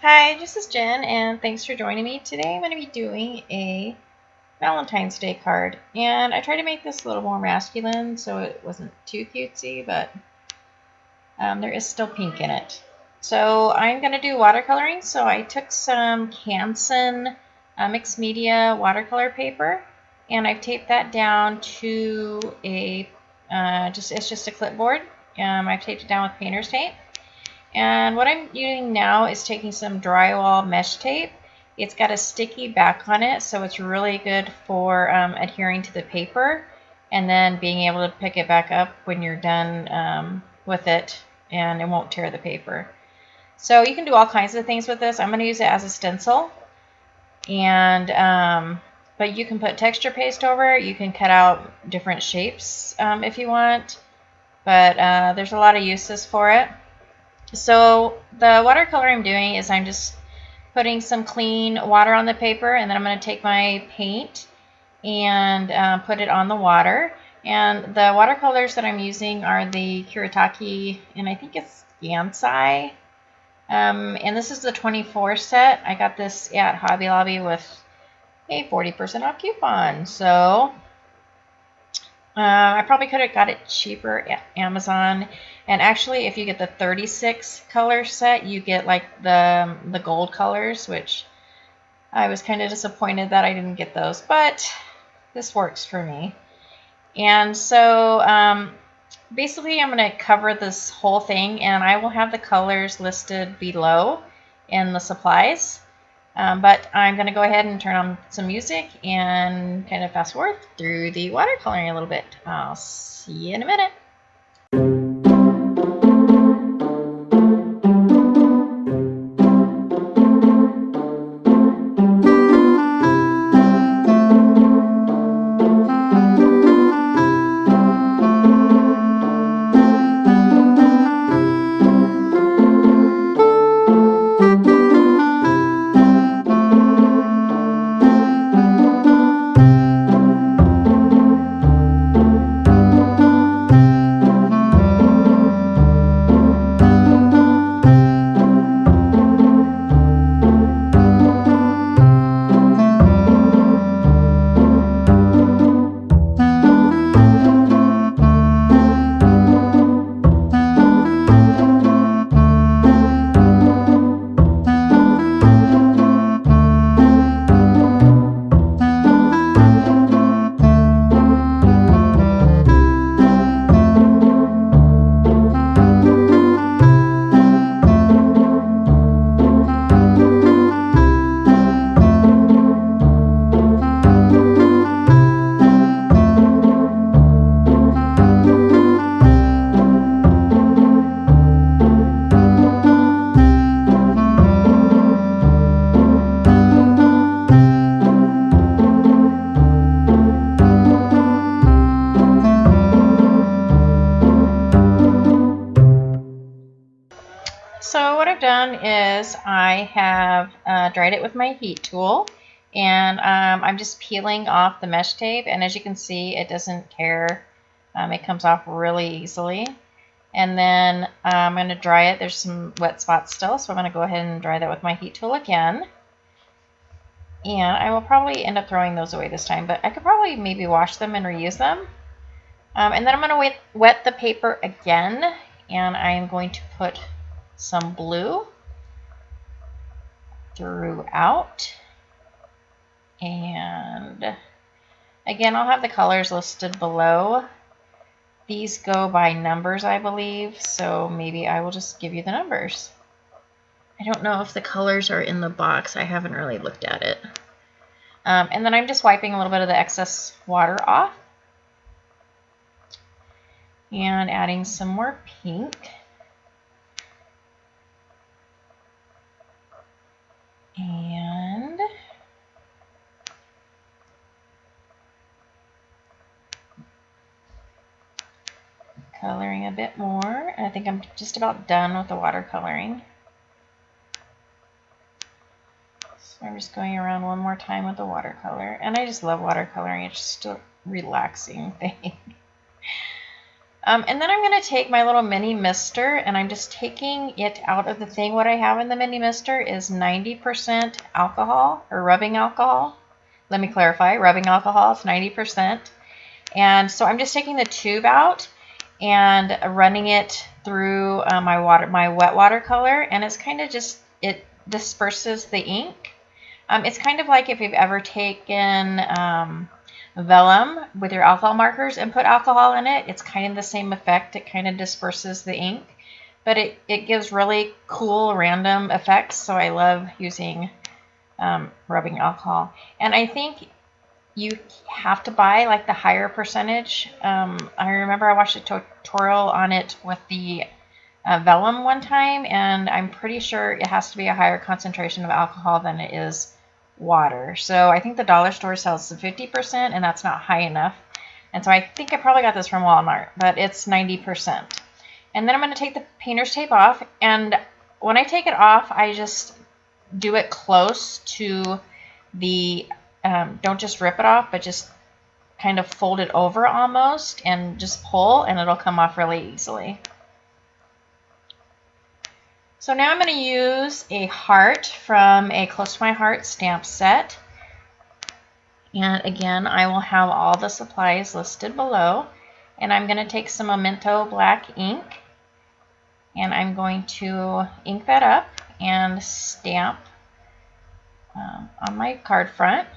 Hi, this is Jen, and thanks for joining me. Today I'm going to be doing a Valentine's Day card, and I tried to make this a little more masculine so it wasn't too cutesy, but there is still pink in it. So I'm going to do watercoloring, so I took some Canon Mixed Media watercolor paper, and I've taped that down to a, it's just a clipboard. I've taped it down with painter's tape. And what I'm doing now is taking some drywall mesh tape. It's got a sticky back on it, so it's really good for adhering to the paper and then being able to pick it back up when you're done with it, and it won't tear the paper. So you can do all kinds of things with this. I'm going to use it as a stencil, and but you can put texture paste over it. You can cut out different shapes if you want, but there's a lot of uses for it. So the watercolor I'm doing is I'm just putting some clean water on the paper, and then I'm going to take my paint and put it on the water. And the watercolors that I'm using are the Kuretake, and I think it's Gansai. And this is the 24 set. I got this at Hobby Lobby with a 40% off coupon. So I probably could have got it cheaper at Amazon. And actually, if you get the 36 color set, you get like the gold colors, which I was kind of disappointed that I didn't get those, but this works for me. And so basically I'm going to cover this whole thing, and I will have the colors listed below in the supplies. But I'm going to go ahead and turn on some music and kind of fast forward through the watercoloring a little bit. I'll see you in a minute. So what I've done is I have dried it with my heat tool, and I'm just peeling off the mesh tape, and as you can see, it doesn't tear. It comes off really easily. And then I'm going to dry it. There's some wet spots still, so I'm going to go ahead and dry that with my heat tool again. And I will probably end up throwing those away this time, but I could probably maybe wash them and reuse them. And then I'm going to wet the paper again, and I am going to put some blue throughout, and again I'll have the colors listed below. These go by numbers, I believe, so maybe I will just give you the numbers. I don't know if the colors are in the box. I haven't really looked at it. And then I'm just wiping a little bit of the excess water off and adding some more pink. And coloring a bit more. I think I'm just about done with the watercoloring. So I'm just going around one more time with the watercolor. And I just love watercoloring. It's just a relaxing thing. And then I'm going to take my little mini mister, and I'm just taking it out of the thing. What I have in the mini mister is 90% alcohol, or rubbing alcohol. Let me clarify, rubbing alcohol is 90%. And so I'm just taking the tube out and running it through my wet watercolor, and it's kind of just, it disperses the ink. It's kind of like if you've ever taken vellum with your alcohol markers and put alcohol in it. It's kind of the same effect. It kind of disperses the ink, but it gives really cool random effects. So I love using rubbing alcohol. And I think you have to buy like the higher percentage. I remember I watched a tutorial on it with the vellum one time, and I'm pretty sure it has to be a higher concentration of alcohol than it is water. So I think the dollar store sells the 50%, and that's not high enough. And so I think I probably got this from Walmart, but it's 90%. And then I'm going to take the painter's tape off, and when I take it off, I just do it close to the, don't just rip it off, but just kind of fold it over almost and just pull, and it'll come off really easily. So now I'm going to use a heart from a Close to My Heart stamp set. And again, I will have all the supplies listed below. And I'm going to take some Memento black ink, and I'm going to ink that up and stamp on my card front.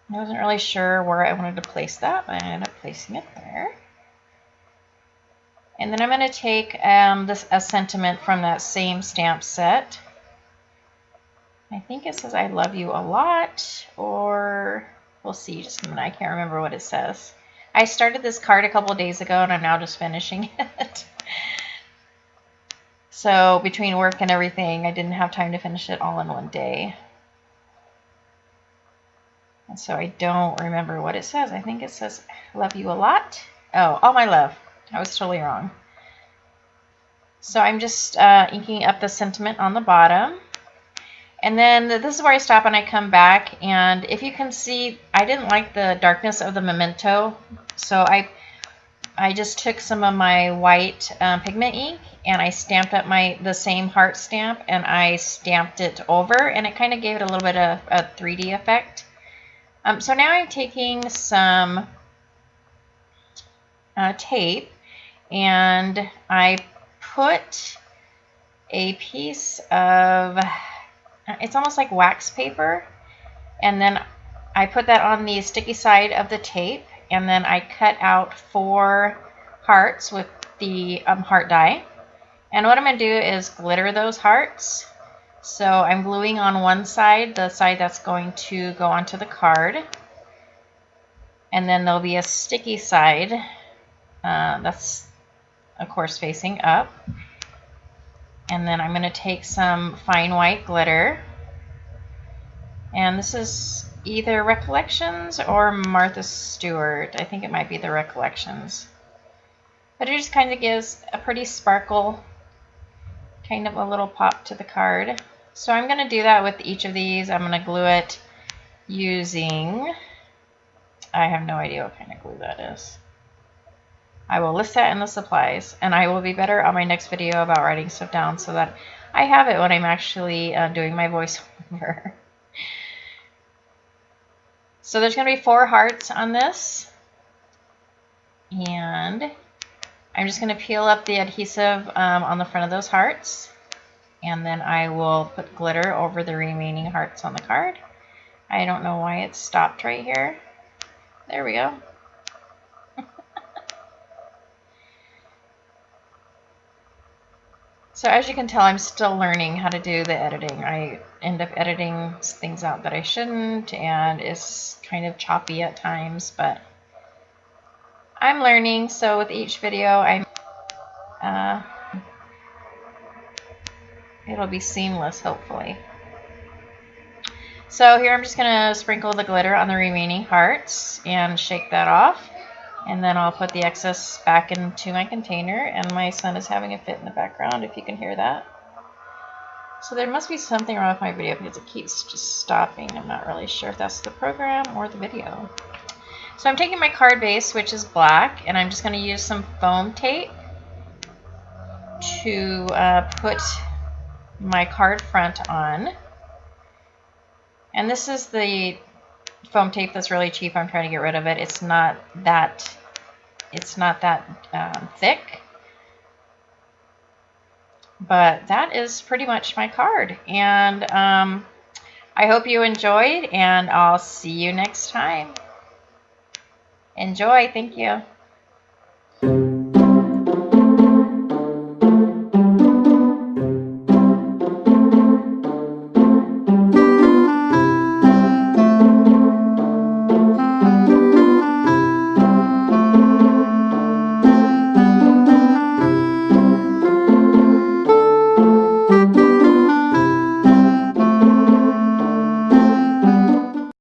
I wasn't really sure where I wanted to place that, but I ended up placing it there. And then I'm going to take a sentiment from that same stamp set. I think it says I love you a lot, or we'll see just a minute. I can't remember what it says. I started this card a couple of days ago, and I'm now just finishing it. So between work and everything, I didn't have time to finish it all in one day. And so I don't remember what it says. I think it says, love you a lot. Oh, all my love. I was totally wrong. So I'm just inking up the sentiment on the bottom. And then this is where I stop and I come back. And if you can see, I didn't like the darkness of the Memento. So I just took some of my white pigment ink, and I stamped up the same heart stamp, and I stamped it over. And it kind of gave it a little bit of a 3D effect. So now I'm taking some tape, and I put a piece of, it's almost like wax paper, and then I put that on the sticky side of the tape, and then I cut out 4 hearts with the heart die. And what I'm going to do is glitter those hearts. So I'm gluing on one side, the side that's going to go onto the card. And then there'll be a sticky side that's, of course, facing up. And then I'm going to take some fine white glitter. And this is either Recollections or Martha Stewart. I think it might be the Recollections. But it just kind of gives a pretty sparkle, kind of a little pop to the card. So I'm going to do that with each of these. I'm going to glue it using, I have no idea what kind of glue that is. I will list that in the supplies, and I will be better on my next video about writing stuff down so that I have it when I'm actually doing my voiceover. So there's going to be 4 hearts on this, and I'm just going to peel up the adhesive on the front of those hearts. And then I will put glitter over the remaining hearts on the card. I don't know why it stopped right here. There we go. So as you can tell, I'm still learning how to do the editing. I end up editing things out that I shouldn't, and it's kind of choppy at times, but I'm learning. So with each video, it'll be seamless, hopefully. So here I'm just going to sprinkle the glitter on the remaining hearts and shake that off. And then I'll put the excess back into my container. And my son is having a fit in the background, if you can hear that. So there must be something wrong with my video because it keeps just stopping. I'm not really sure if that's the program or the video. So I'm taking my card base, which is black, and I'm just going to use some foam tape to put my card front on. And this is the foam tape that's really cheap. I'm trying to get rid of it. It's not that thick. But that is pretty much my card. And I hope you enjoyed, and I'll see you next time. Enjoy. Thank you.